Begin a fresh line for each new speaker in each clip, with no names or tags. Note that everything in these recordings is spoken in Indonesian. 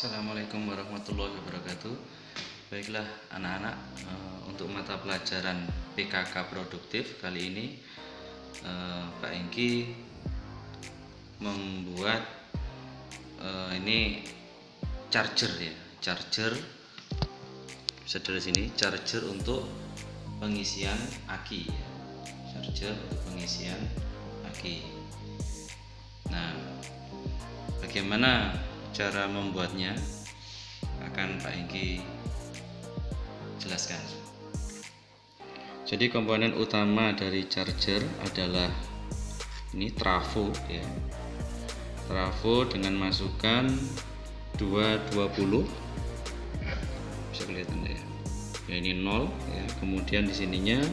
Assalamualaikum warahmatullahi wabarakatuh. Baiklah anak-anak, untuk mata pelajaran PKK produktif kali ini Pak Engki membuat ini charger ya, charger bisa dari sini, charger untuk pengisian aki ya. Charger untuk pengisian aki. Nah, bagaimana cara membuatnya akan Pak Engki jelaskan. Jadi komponen utama dari charger adalah ini trafo ya. Trafo dengan masukan 220 bisa kelihatan ya. Ya ini 0 ya. Kemudian di sininya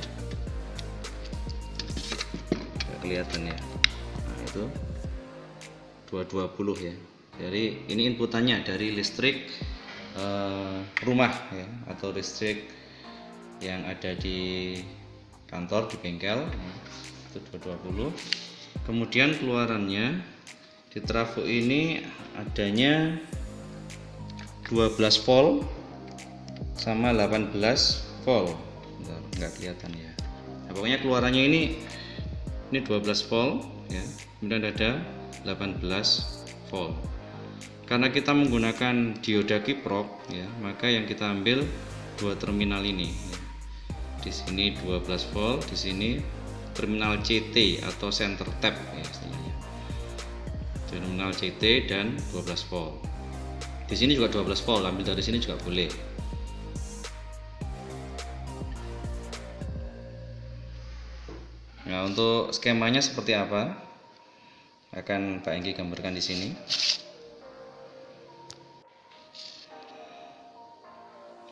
nggak kelihatan ya. Nah, itu 220 ya. Jadi ini inputannya dari listrik rumah ya, atau listrik yang ada di kantor, di bengkel itu 220. Kemudian keluarannya di trafo ini adanya 12 volt sama 18 volt. Bentar, nggak kelihatan ya. Nah, pokoknya keluarannya ini 12 volt ya. Kemudian ada 18 volt. Karena kita menggunakan dioda kiprok ya, maka yang kita ambil dua terminal ini. Di sini 12 volt, di sini terminal CT atau center tap ya istilahnya. Terminal CT dan 12 volt. Di sini juga 12 volt, ambil dari sini juga boleh. Nah, untuk skemanya seperti apa? Akan Pak Engki gambarkan di sini.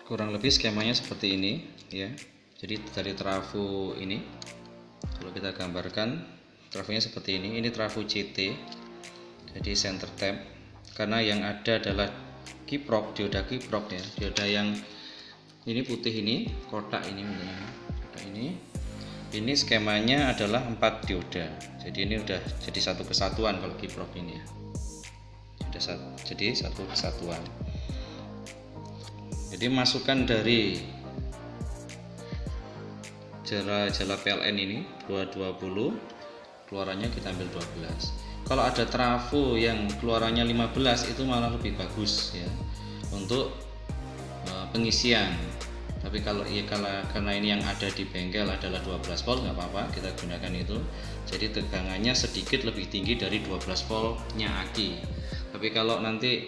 Kurang lebih skemanya seperti ini ya. Jadi dari trafo ini, kalau kita gambarkan trafonya seperti ini trafo CT, jadi center tap. Karena yang ada adalah kiprok, dioda kiprok ya, dioda yang ini putih ini, kotak ini, kotak ini skemanya adalah 4 dioda. Jadi ini udah jadi satu kesatuan kalau kiprok ini ya, jadi satu kesatuan. Jadi masukan dari jala PLN ini 220, keluarannya kita ambil 12. Kalau ada trafo yang keluarannya 15 itu malah lebih bagus ya untuk pengisian. Tapi kalau karena ini yang ada di bengkel adalah 12 volt, nggak apa-apa, kita gunakan itu. Jadi tegangannya sedikit lebih tinggi dari 12 voltnya aki. Tapi kalau nanti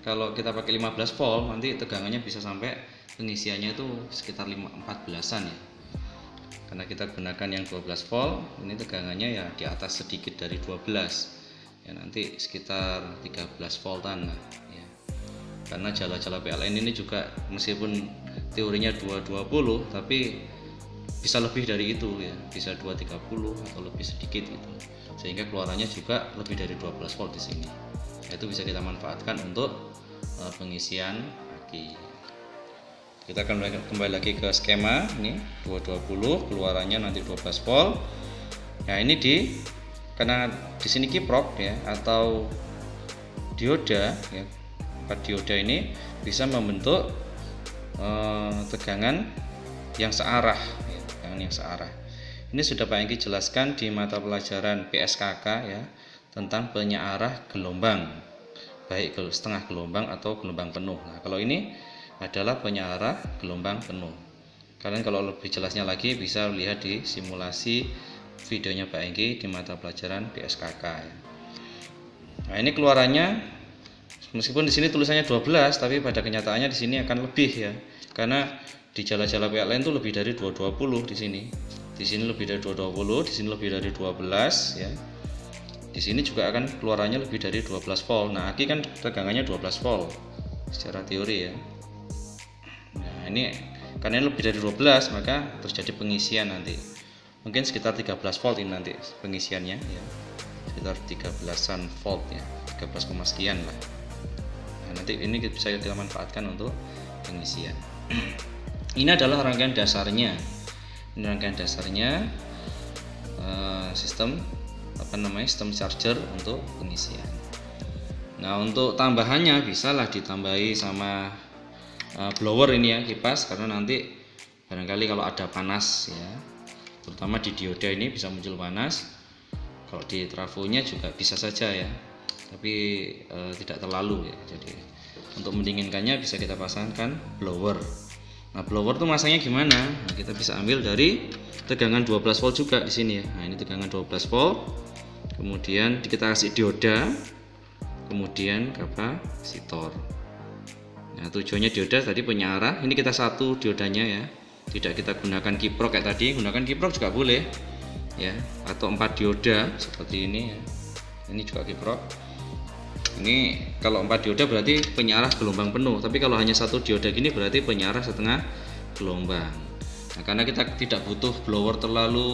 kalau kita pakai 15 volt, nanti tegangannya bisa sampai pengisiannya itu sekitar 14-an ya. Karena kita gunakan yang 12 volt, ini tegangannya ya di atas sedikit dari 12. Ya nanti sekitar 13 voltan lah ya. Karena jala-jala PLN ini juga meskipun teorinya 220, tapi bisa lebih dari itu ya, bisa 230 atau lebih sedikit gitu. Sehingga keluarannya juga lebih dari 12 volt di sini. Itu bisa kita manfaatkan untuk pengisian aki. Kita akan kembali lagi ke skema ini 220, keluarannya nanti 12 volt. Nah, ini karena di sini kiprok ya atau dioda ya. 4 dioda ini bisa membentuk tegangan yang searah ya, tegangan yang searah. Ini sudah Pak Engki jelaskan di mata pelajaran PSKK ya, tentang penyearah gelombang, baik setengah gelombang atau gelombang penuh. Nah, kalau ini adalah penyearah gelombang penuh. Kalian kalau lebih jelasnya lagi bisa lihat di simulasi videonya Pak Engki di mata pelajaran PSKK ya. Nah, ini keluarannya meskipun di sini tulisannya 12, tapi pada kenyataannya di sini akan lebih ya. Karena di jala-jala PLN itu lebih dari 220 di sini. Di sini lebih dari 220, di sini lebih dari 12 ya. Di sini juga akan keluarannya lebih dari 12 volt. Nah, aki kan tegangannya 12 volt secara teori ya. Nah, ini karena ini lebih dari 12, maka terjadi pengisian nanti. Mungkin sekitar 13 volt ini nanti pengisiannya ya. Sekitar 13-an volt ya, 13, sekian lah. Nah, nanti ini bisa kita manfaatkan untuk pengisian. Ini adalah rangkaian dasarnya. Ini rangkaian dasarnya sistem sistem charger untuk pengisian. Nah, untuk tambahannya bisalah ditambahi sama blower ini ya, kipas, karena nanti barangkali kalau ada panas ya, terutama di dioda ini bisa muncul panas. Kalau di trafonya juga bisa saja ya, tapi tidak terlalu ya. Jadi untuk mendinginkannya bisa kita pasangkan blower. Nah, blower tuh masangnya gimana? Nah, kita bisa ambil dari tegangan 12 volt juga di sini ya. Nah, ini tegangan 12 volt. Kemudian kita kasih dioda, kemudian kapasitor. Nah, tujuannya dioda tadi penyarah. Ini kita satu diodanya ya. Tidak kita gunakan kiprok kayak tadi. Gunakan kiprok juga boleh ya, atau 4 dioda seperti ini ya. Ini juga kiprok. Ini kalau 4 dioda berarti penyarah gelombang penuh, tapi kalau hanya satu dioda gini berarti penyarah setengah gelombang. Nah, karena kita tidak butuh blower terlalu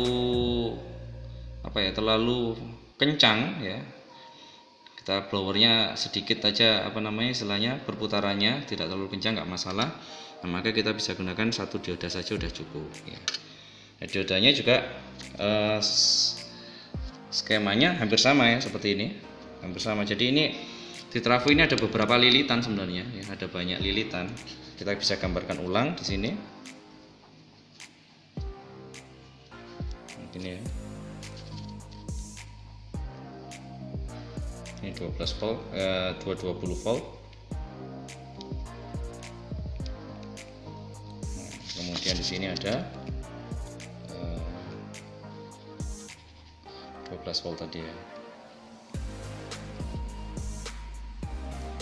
terlalu kencang ya, kita blowernya sedikit aja istilahnya perputarannya tidak terlalu kencang, nggak masalah. Nah, maka kita bisa gunakan satu dioda saja udah cukup ya. Nah, diodanya juga skemanya hampir sama ya, seperti ini, hampir sama. Jadi ini di trafo ini ada beberapa lilitan sebenarnya ya, ada banyak lilitan. Kita bisa gambarkan ulang di sini. Ini ya. Ini 12 volt, 220 volt. Nah, kemudian di sini ada 12 volt tadi ya.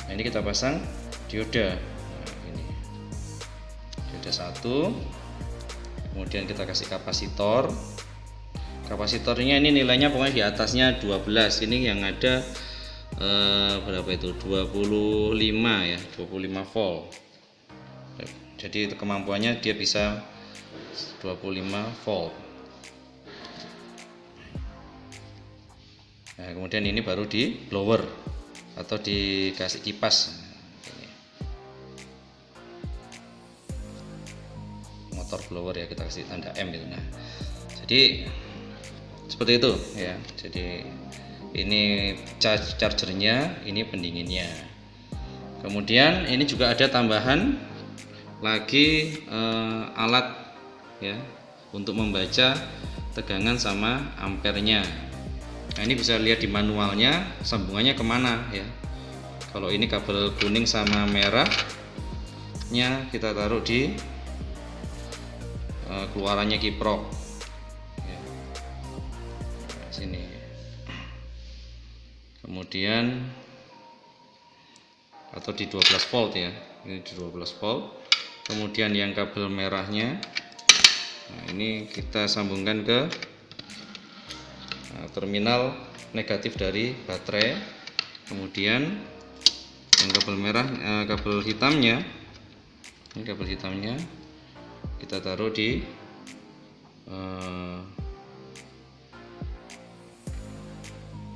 Nah, ini kita pasang dioda. Nah, ini dioda 1. Kemudian kita kasih kapasitor. Kapasitornya ini nilainya pokoknya di atasnya 12. Ini yang ada berapa itu? 25 ya, 25 volt. Jadi kemampuannya dia bisa 25 volt. Nah, kemudian ini baru di blower atau dikasih kipas. Motor blower ya, kita kasih tanda M gitu. Nah, jadi seperti itu ya. Jadi ini chargernya, ini pendinginnya. Kemudian ini juga ada tambahan lagi alat ya untuk membaca tegangan sama ampernya. Nah, ini bisa lihat di manualnya sambungannya kemana ya. Kalau ini kabel kuning sama merahnya kita taruh di keluarannya kiprok ya. Sini. Kemudian atau di 12 volt ya, ini di 12 volt. Kemudian yang kabel merahnya, nah ini kita sambungkan ke terminal negatif dari baterai. Kemudian yang kabel merah, kabel hitamnya, ini kabel hitamnya kita taruh di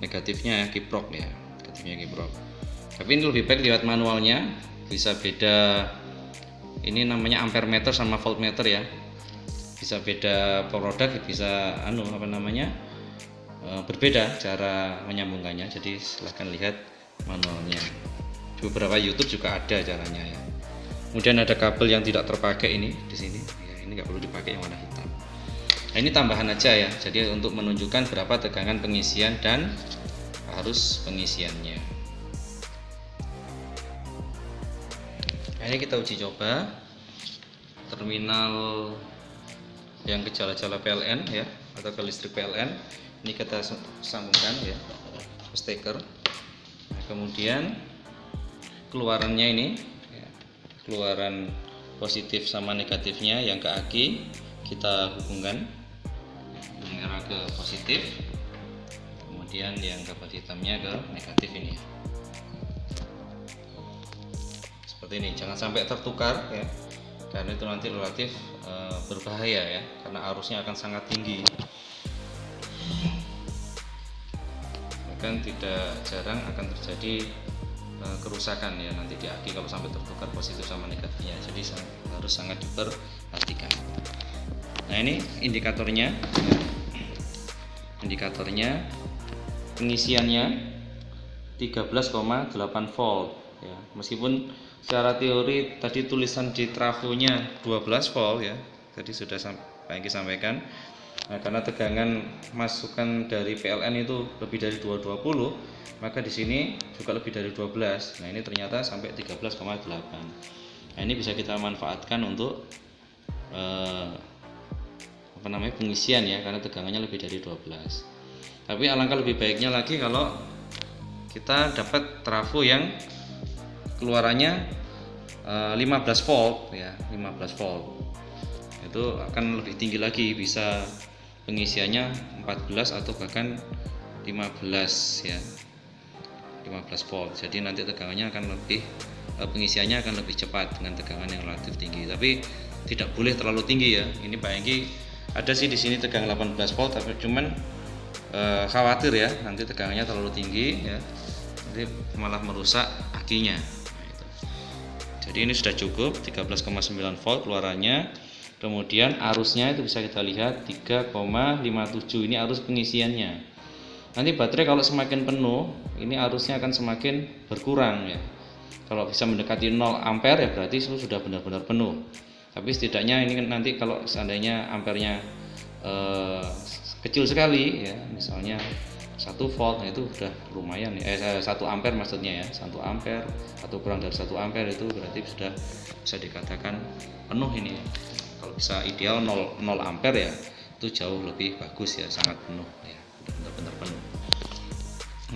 negatifnya ya, kiprok ya, negatifnya kiprok. Tapi ini lebih baik lihat manualnya, bisa beda. Ini namanya ampere meter sama voltmeter ya, bisa beda produk, bisa berbeda cara menyambungkannya. Jadi silahkan lihat manualnya. Di beberapa YouTube juga ada caranya ya. Kemudian ada kabel yang tidak terpakai ini di sini. Ya, ini nggak perlu dipakai, yang warna hitam. Nah, ini tambahan aja ya. Jadi untuk menunjukkan berapa tegangan pengisian dan arus pengisiannya. Nah, ini kita uji coba terminal yang ke jala-jala PLN ya, atau ke listrik PLN. Ini kita sambungkan ya ke steker. Nah, kemudian keluarannya ini ya, keluaran positif sama negatifnya yang ke aki kita hubungkan, yang merah ke positif, kemudian yang kabel hitamnya ke negatif ini. Seperti ini, jangan sampai tertukar ya, karena itu nanti relatif berbahaya ya, karena arusnya akan sangat tinggi. Bahkan tidak jarang akan terjadi kerusakan ya nanti di aki kalau sampai tertukar positif sama negatifnya. Jadi harus sangat diperhatikan. Nah, ini indikatornya, pengisiannya 13,8 volt ya. Meskipun secara teori tadi tulisan di trafonya 12 volt ya. Tadi sudah Pak Engki sampaikan. Nah, karena tegangan masukan dari PLN itu lebih dari 220, maka di sini juga lebih dari 12. Nah, ini ternyata sampai 13,8. Nah, ini bisa kita manfaatkan untuk pengisian ya, karena tegangannya lebih dari 12. Tapi alangkah lebih baiknya lagi kalau kita dapat trafo yang keluarannya 15 volt ya, 15 volt. Itu akan lebih tinggi lagi, bisa pengisiannya 14 atau bahkan 15 ya. 15 volt. Jadi nanti tegangannya akan lebih pengisiannya akan lebih cepat dengan tegangan yang relatif tinggi. Tapi tidak boleh terlalu tinggi ya. Ini Pak Engki ada sih di sini tegangan 18 volt, tapi cuman khawatir ya nanti tegangannya terlalu tinggi ya. Nanti malah merusak akinya. Nah, itu. Jadi ini sudah cukup 13,9 volt keluarannya. Kemudian arusnya itu bisa kita lihat 3,57. Ini arus pengisiannya. Nanti baterai kalau semakin penuh, ini arusnya akan semakin berkurang ya. Kalau bisa mendekati 0 ampere ya berarti itu sudah benar-benar penuh. Tapi setidaknya ini nanti kalau seandainya ampernya kecil sekali ya, misalnya 1 volt, nah itu sudah lumayan ya. 1 ampere maksudnya ya, 1 ampere atau kurang dari 1 ampere itu berarti sudah bisa dikatakan penuh ini. Kalau bisa ideal 0 ampere ya, itu jauh lebih bagus ya, sangat penuh ya, benar-benar penuh.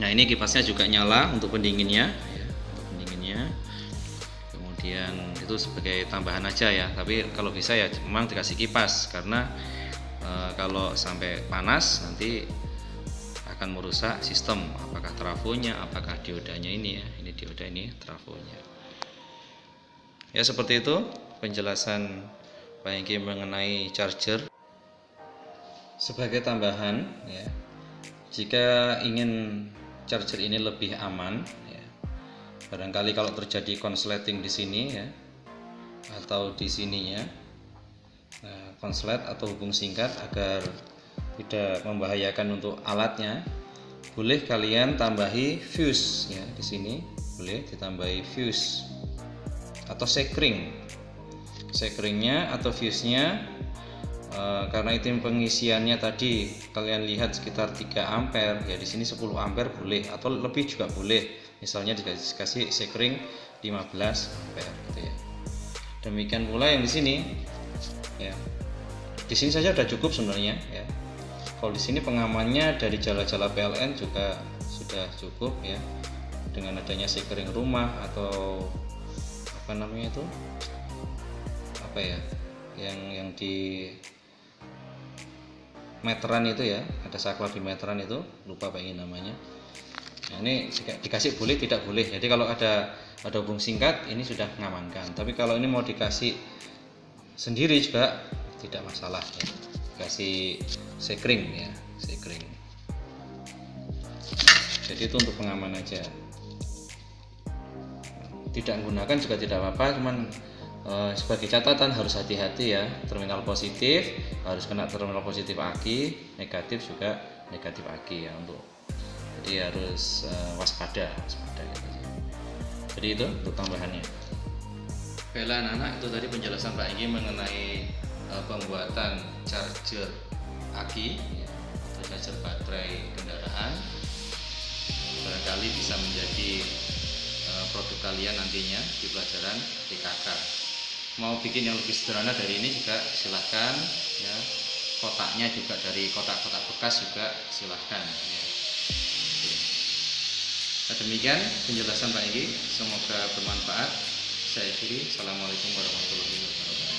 Nah, ini kipasnya juga nyala untuk pendinginnya ya, untuk pendinginnya. Kemudian itu sebagai tambahan aja ya, tapi kalau bisa ya memang dikasih kipas, karena kalau sampai panas nanti akan merusak sistem, apakah trafonya, apakah diodanya ini ya. Ini dioda, ini trafonya. Ya seperti itu penjelasan Pak Engki mengenai charger. Sebagai tambahan ya, jika ingin charger ini lebih aman ya, barangkali kalau terjadi konsleting di sini ya, atau di sininya, konslet atau hubung singkat, agar tidak membahayakan untuk alatnya, boleh kalian tambahi fuse ya. Di sini boleh ditambahi fuse atau sekring. Sekringnya atau fuse-nya, karena itu pengisiannya tadi kalian lihat sekitar 3 ampere ya, di sini 10 ampere boleh, atau lebih juga boleh, misalnya dikasih sekring 15 ampere gitu ya. Demikian pula yang di sini ya, di sini saja sudah cukup sebenarnya ya. Kalau di sini pengamannya dari jala-jala PLN juga sudah cukup ya, dengan adanya sekring rumah atau apa namanya itu, apa ya, yang di meteran itu ya, ada saklar di meteran itu, lupa Pak Engki namanya. Nah, ini dikasih boleh, tidak boleh. Jadi kalau ada hubung singkat ini sudah mengamankan. Tapi kalau ini mau dikasih sendiri juga tidak masalah ya. Kasih sekring ya, sekring. Jadi itu untuk pengaman aja. Tidak menggunakan juga tidak apa-apa, cuman sebagai catatan harus hati-hati ya. Terminal positif harus kena terminal positif aki, negatif juga negatif aki ya, jadi harus waspada gitu. Jadi itu untuk tambahannya. Baiklah anak-anak, itu tadi penjelasan Pak Engki mengenai pembuatan charger aki ya, atau charger baterai kendaraan. Barangkali bisa menjadi produk kalian nantinya di pelajaran PKK. Mau bikin yang lebih sederhana dari ini juga silahkan ya. Kotaknya juga dari kotak-kotak bekas juga silahkan ya. Nah, demikian penjelasan Pak Engki, semoga bermanfaat. Saya akhiri. Assalamualaikum warahmatullahi wabarakatuh.